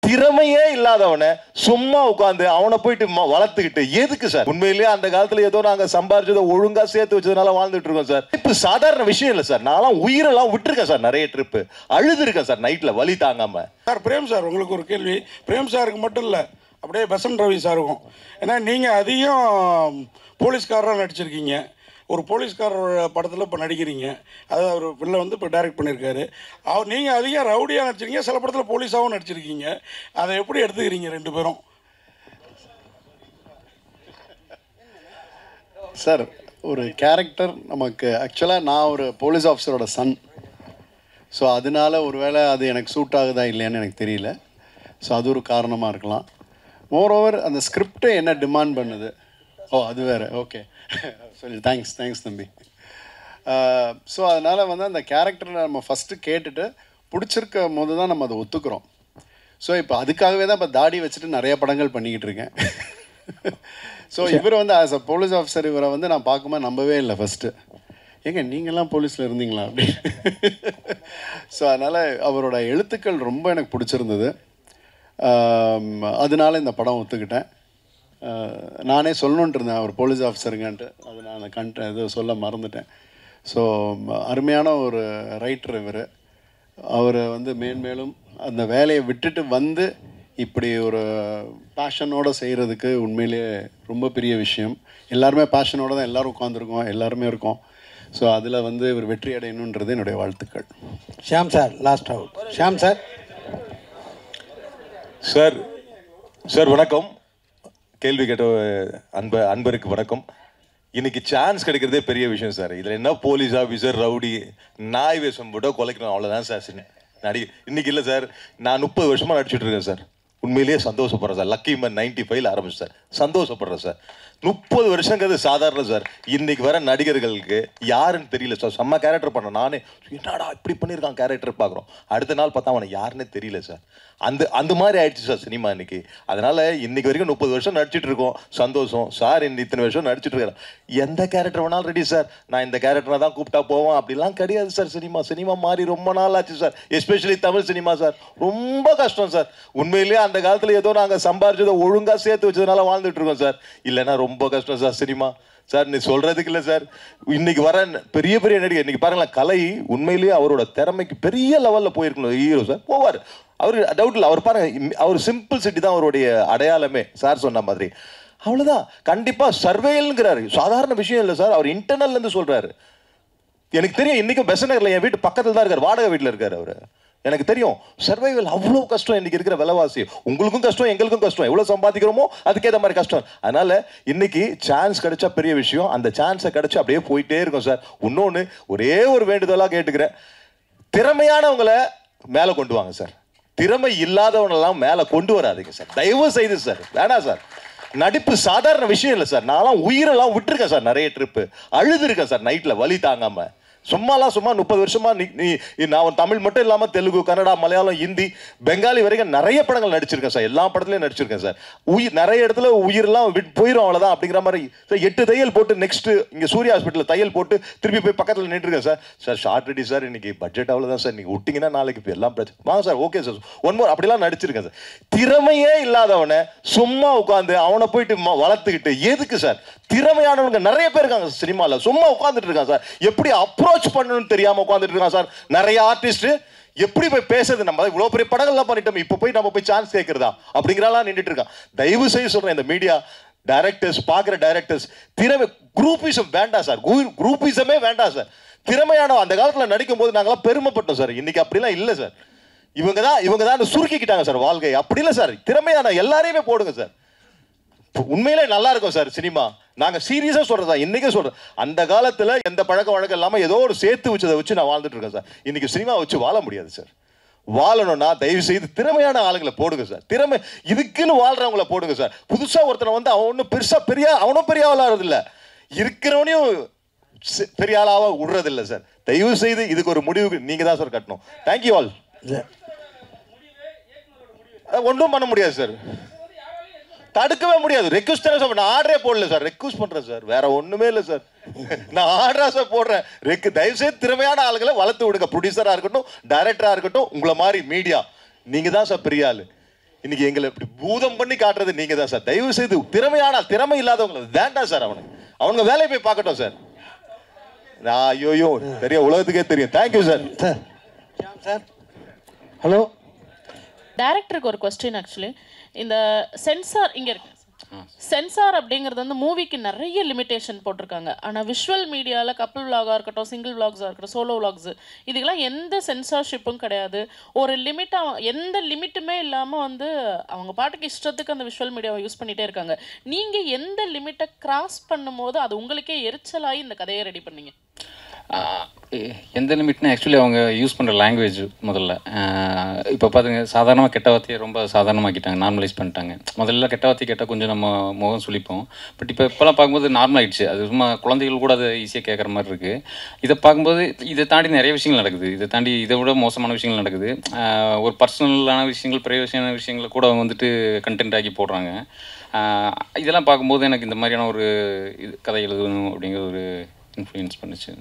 திறமையே இல்லாதவனை சும்மா உட்காந்து அவனை போயிட்டு வளர்த்துக்கிட்டு எதுக்கு சார்? உண்மையிலேயே அந்த காலத்துல ஏதோ நாங்க சம்பாரிச்சதை ஒழுங்கா சேர்த்து வச்சதுனால வாழ்ந்துட்டு இருக்கோம் சார். இப்ப சாதாரண விஷயம் இல்லை சார். நான்லாம் உயிரெல்லாம் விட்டுருக்கேன் சார். நிறைய ட்ரிப்பு அழுது இருக்கேன் சார் நைட்ல வலி தாங்காம. சார் பிரேம் சார், உங்களுக்கு ஒரு கேள்வி. பிரேம் சாருக்கு மட்டும் இல்லை, அப்படியே பெசன்ட் ரவி சாருக்கும். ஏன்னா நீங்கள் அதிகம் போலீஸ்காரராக நடிச்சிருக்கீங்க. ஒரு போலீஸ்காரர் படத்தில் இப்போ நடிக்கிறீங்க. அது அவர் பிள்ளை வந்து இப்போ டைரக்ட் பண்ணியிருக்காரு. நீங்கள் அதிகம் ரவுடியாக நடிச்சிருக்கீங்க, சில படத்தில் போலீஸாகவும் நடிச்சிருக்கீங்க. அதை எப்படி எடுத்துக்கிறீங்க ரெண்டு பேரும்? சார், ஒரு கேரக்டர் நமக்கு ஆக்சுவலாக நான் ஒரு போலீஸ் ஆஃபீஸரோட சன். ஸோ அதனால ஒருவேளை அது எனக்கு சூட் ஆகுதா இல்லையான்னு எனக்கு தெரியல. ஸோ அது ஒரு காரணமாக இருக்கலாம். மோரோவர் அந்த ஸ்கிரிப்டை என்ன டிமாண்ட் பண்ணுது, அது வேறு. ஓகே, சொல்லி தேங்க்ஸ் தம்பி. ஸோ அதனால் வந்து அந்த கேரக்டரை நம்ம ஃபஸ்ட்டு கேட்டுட்டு பிடிச்சிருக்க போது தான் நம்ம அதை ஒத்துக்கிறோம். ஸோ இப்போ அதுக்காகவே தான் இப்போ தாடி வச்சுட்டு நிறைய படங்கள் பண்ணிக்கிட்டு இருக்கேன். ஸோ இவர் வந்து ஆஸ் அ போலீஸ் ஆஃபீஸர் இவரை வந்து நான் பார்க்கும்போது நம்பவே இல்லை ஃபஸ்ட்டு. ஏங்க நீங்கள்லாம் போலீஸில் இருந்தீங்களா அப்படி. ஸோ அதனால் அவரோட எழுத்துக்கள் ரொம்ப எனக்கு பிடிச்சிருந்தது. அதனால இந்த படம் ஒத்துக்கிட்டேன். நானே சொல்லணுன்ட்டு இருந்தேன் அவர் போலீஸ் ஆஃபீஸருங்கன்ட்டு. அது நான் இது சொல்ல மறந்துட்டேன். ஸோ அருமையான ஒரு ரைட்டர் இவர். அவர் வந்து மேன்மேலும் அந்த வேலையை விட்டுட்டு வந்து இப்படி ஒரு பேஷனோடு செய்கிறதுக்கு உண்மையிலேயே ரொம்ப பெரிய விஷயம். எல்லாருமே பேஷனோடு தான் எல்லோரும் உட்காந்துருக்கோம், எல்லாருமே இருக்கோம். ஸோ அதில் வந்து இவர் வெற்றி அடையணுன்றது என்னுடைய வாழ்த்துக்கள். Shyam sir last out. Shyam sir. Sir வணக்கம். கேள்வி கேட்ட அன்பருக்கு வணக்கம். இன்னைக்கு சான்ஸ் கிடைக்கிறதே பெரிய விஷயம் சார். இதில் என்ன போலீஸ் ஆஃபீஸர் ரவுடி நாய் வேஷம் போட்டோ கொலைக்கணும், அவ்வளோதான் சார் இன்னைக்கு இல்லை சார். நான் 30 வருஷமாக நடிச்சுட்டு இருக்கேன் சார். உண்மையிலேயே சந்தோஷப்படுறேன் சார். லக்கி மேன் 95ல் ஆரம்பிச்சு சார். சந்தோஷப்படுறேன் சார். 30 வருஷங்கிறது சாதாரண சார். இன்னைக்கு வர நடிகர்களுக்கு யாருன்னு தெரியல சார். செம்ம கேரக்டர் பண்ண நானே என்னடா இப்படி பண்ணியிருக்கான் கேரக்டர் பார்க்குறோம். அடுத்த நாள் பார்த்தா அவனை யாருன்னே தெரியல சார். அந்த மாதிரி ஆயிடுச்சு சார் சினிமா இன்னைக்கு. அதனால இன்னைக்கு வரைக்கும் 30 வருஷம் நடிச்சிட்டு இருக்கோம். சந்தோஷம் சார். இத்தனை வருஷம் நடிச்சிட்டு இருக்கிறேன். எந்த கேரக்டர் வேணாலும் ரெடி சார். நான் இந்த கேரக்டரை தான் கூப்பிட்டா போவேன் அப்படிலாம் கிடையாது சார். சினிமா மாறி ரொம்ப நாள் ஆச்சு sir. Especially Tamil cinema sir. ரொம்ப கஷ்டம் சார். உண்மையிலேயே அந்த காலத்தில் ஏதோ நாங்கள் சம்பாரிச்சதை ஒழுங்காக சேர்த்து வச்சதுனால வாழ்ந்துட்டு இருக்கோம் சார். இல்லைன்னா ரொம்ப கஷ்டம் சார் சினிமா சார். நீ சொல்றதுக்கு இல்லை சார். இன்னைக்கு வர பெரிய நடிகர் இன்னைக்கு பாருங்களேன், கலை உண்மையிலேயே அவரோட திறமைக்கு பெரிய லெவலில் போயிருக்கணும் ஹீரோ சார். போவார் அவரு, டவுட் இல்லை. அவர் பாருங்க, அவர் சிம்பிள் சிட்டி தான் அவருடைய அடையாளமே சார் சொன்ன மாதிரி. அவ்வளோதான். கண்டிப்பாக சர்வேல்ங்கிறாரு. சாதாரண விஷயம் இல்லை சார். அவர் இன்டர்னல்லேருந்து சொல்கிறாரு. எனக்கு தெரியும். இன்றைக்கும் பெசன்ட் நகரில் என் வீட்டு பக்கத்தில் தான் இருக்கார். வாடகை வீட்டில் இருக்கார் அவர். எனக்கு தெரியும். சர்வைவல் அவ்வளோ கஷ்டம் இன்னைக்கு இருக்கிற விலைவாசி. உங்களுக்கும் கஷ்டம், எங்களுக்கும் கஷ்டம். எவ்வளோ சம்பாதிக்கிறோமோ அதுக்கேற்ற மாதிரி கஷ்டம். அதனால இன்னைக்கு சான்ஸ் கிடைச்சா பெரிய விஷயம். அந்த சான்ஸை கிடைச்சி அப்படியே போயிட்டே இருக்கும் சார். இன்னொன்று ஒரே ஒரு வேண்டுதலாக கேட்டுக்கிறேன். திறமையானவங்களை மேலே கொண்டு வாங்க சார். திறமை இல்லாதவனெல்லாம் மேலே கொண்டு வராதிங்க சார். தயவு செய்து சார். வேணாம் சார். நடிப்பு சாதாரண விஷயம் இல்லை சார். நான்லாம் உயிரெல்லாம் விட்டுருக்கேன் சார். நிறைய ட்ரிப்பு அழுது இருக்கேன் சார் நைட்ல வலி தாங்காம. சும்மா 30 வருஷமா நான் தமிழ் மட்டும் இல்லாமல் தெலுங்கு, கன்னடா, மலையாளம், ஹிந்தி, பெங்காலி வரைக்கும் நிறைய படங்கள் நடிச்சிருக்கேன் சார். எல்லா படத்துலையும் நடிச்சிருக்கேன் சார். நிறைய இடத்துல உயிரெல்லாம் போயிடும் அவ்வளோதான் அப்படிங்கிற மாதிரி சார். 8 தையல் போட்டு நெக்ஸ்ட் இங்கே சூர்யா ஹாஸ்பிட்டலில் தையல் போட்டு திருப்பி போய் பக்கத்தில் நின்றுருக்கேன் sir. Sir shot ready sir. இன்னைக்கு பட்ஜெட் அவ்வளோதான் சார். நீங்கள் விட்டிங்கன்னா நாளைக்கு இப்போ எல்லாம் பிரச்சனை வாங்க sir. Okay sir, one more அப்படிலாம் நடிச்சிருக்கேன் சார். திறமையே இல்லாதவனை சும்மா உட்காந்து அவனை போயிட்டு வளர்த்துக்கிட்டு எதுக்கு சார்? திறமையானவங்க நிறைய பேர் இருக்காங்க சினிமாவில். சும்மா உட்காந்துட்டு இருக்காங்க சார். எப்படி அப்ரோச் பண்ணணும்னு தெரியாம உட்காந்துட்டு இருக்காங்க சார். நிறைய ஆர்டிஸ்ட் எப்படி போய் பேசுறது? நம்ம இவ்வளவு பெரிய படங்கள்லாம் பண்ணிட்டோம், இப்போ போய் நம்ம போய் சான்ஸ் கேட்கறதா அப்படிங்கிறலாம் நின்றுட்டு இருக்கான். தயவு செய்து சொல்றேன், இந்த மீடியா டைரக்டர்ஸ், பார்க்குற டைரக்டர்ஸ், திறமை குரூப்பிசம் வேண்டாம் சார். குரூப்பிசமே வேண்டாம் சார். திறமையான அந்த காலத்தில் நடிக்கும் போது நாங்களாம் பெருமைப்பட்டோம் சார். இன்னைக்கு அப்படிலாம் இல்லை சார். இவங்க தான் சுருக்கிக்கிட்டாங்க சார் வாழ்க்கை. அப்படி இல்லை சார். திறமையான எல்லாரையுமே போடுங்க சார். உண்மையிலே நல்லா இருக்கும் சார் சினிமா. நாங்கள் சீரியஸாக சொல்கிறதா, இன்றைக்கே சொல்கிறேன். அந்த காலத்தில் எந்த பழக்க வழக்கம் இல்லாமல் ஏதோ ஒரு சேர்த்து வச்சதை வச்சு நான் வாழ்ந்துட்டு இருக்கேன் சார். இன்றைக்கி சினிமா வச்சு வாழ முடியாது சார். வாழணும்னா தயவு செய்து திறமையான ஆளுங்களை போடுங்க சார். திறமை இதுக்குன்னு வாழ்கிறவங்கள போடுங்க சார். புதுசாக ஒருத்தனை வந்து அவன் ஒன்றும் அவனும் பெரிய ஆளாகிறது இல்லை, இருக்கிறவனையும் பெரிய ஆளாக விடுறதில்லை சார். தயவு செய்து இதுக்கு ஒரு முடிவுக்கு நீங்கள் தான் சார் கட்டணும். Thank you all. ஒன்றும் பண்ண முடியாது சார். தடுக்கவே முடியாது. ரெக்வஸ்ட் நான் ஆர்டரே போடல சார். ரெக்வஸ்ட் பண்றேன் சார். வேற ஒண்ணுமே இல்லை சார். நான் ஆர்டரா சார் போடுறேன். தயவு செய்து திறமையான ஆளுகளை வளர்த்து விடுங்க. ப்ரொடியூசரா இருக்கட்டும், டைரக்டரா இருக்கட்டும், உங்களை மாதிரி மீடியா நீங்க தான் சார் பெரிய ஆளு. இன்னைக்கு எங்களை இப்படி பூதம் பண்ணி காட்டுறது நீங்க தான் சார். தயவு செய்து திறமை இல்லாதவங்களை வேண்டாம் சார். அவனுங்க வேலையை போய் பார்க்கட்டும் சார். ஐயோ பெரிய உலகத்துக்கே தெரியும். Thank you sir. Sir hello. டைரக்டருக்கு ஒரு கொஸ்டின். ஆக்சுவலி இந்த சென்சார் இங்கே இருக்கு. சென்சார் அப்படிங்கிறது வந்து மூவிக்கு நிறைய லிமிட்டேஷன் போட்டிருக்காங்க. ஆனால் விஷுவல் மீடியாவில் கப்பிள் விலாகாக இருக்கட்டும், சிங்கிள் விலாக்ஸாக இருக்கட்டும், சோலோ விலாக்ஸு, இதுக்கெல்லாம் எந்த சென்சார்ஷிப்பும் கிடையாது. ஒரு லிமிட்டாக எந்த லிமிட்டுமே இல்லாமல் வந்து அவங்க பாட்டுக்கு இஷ்டத்துக்கு அந்த விஷுவல் மீடியாவை யூஸ் பண்ணிகிட்டே இருக்காங்க. நீங்கள் எந்த லிமிட்டை கிராஸ் பண்ணும்போது அது உங்களுக்கே எரிச்சலாகி இந்த கதையை ரெடி பண்ணீங்க? எந்த லிமிட்னா ஆக்சுவலி அவங்க யூஸ் பண்ணுற லாங்குவேஜ் முதல்ல இப்போ பார்த்துங்க, சாதாரணமாக கெட்ட வார்த்தையை ரொம்ப சாதாரணமாக்கிட்டாங்க, நார்மலைஸ் பண்ணிட்டாங்க. முதல்ல கெட்ட வார்த்தை கேட்டால் கொஞ்சம் நம்ம முகம் சுளிப்போம். பட் இப்போலாம் பார்க்கும்போது நார்மல் ஆகிடுச்சு. அது சும்மா குழந்தைகள் கூட அதை ஈஸியாக கேட்குற மாதிரி இருக்குது. இதை பார்க்கும்போது இதை தாண்டி நிறைய விஷயங்கள் நடக்குது. இதை தாண்டி இதை விட மோசமான விஷயங்கள் நடக்குது. ஒரு பர்சனலான விஷயங்கள், பிரைவசியான விஷயங்களை கூட அவங்க வந்துட்டு கண்டென்ட் ஆக்கி போடுறாங்க. இதெல்லாம் பார்க்கும்போது எனக்கு இந்த மாதிரியான ஒரு கதை எழுதணும் அப்படிங்கிற ஒரு இன்ஃப்ளூயன்ஸ் பண்ணுச்சு.